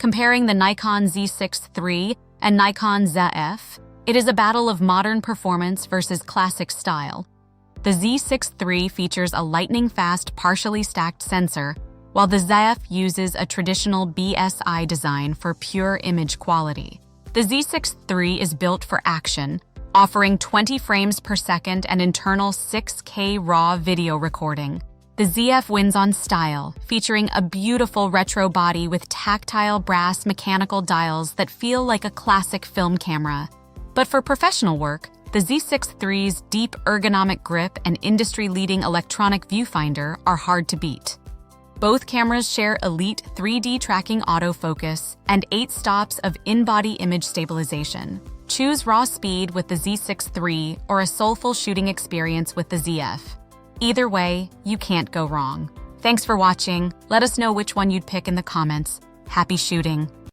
Comparing the Nikon Z6 III and Nikon ZF, it is a battle of modern performance versus classic style. The Z6 III features a lightning-fast, partially stacked sensor, while the ZF uses a traditional BSI design for pure image quality. The Z6 III is built for action, offering 20 frames per second and internal 6K RAW video recording. The ZF wins on style, featuring a beautiful retro body with tactile brass mechanical dials that feel like a classic film camera. But for professional work, the Z6 III's deep ergonomic grip and industry-leading electronic viewfinder are hard to beat. Both cameras share elite 3D tracking autofocus and 8 stops of in-body image stabilization. Choose raw speed with the Z6 III or a soulful shooting experience with the ZF. Either way, you can't go wrong. Thanks for watching. Let us know which one you'd pick in the comments. Happy shooting!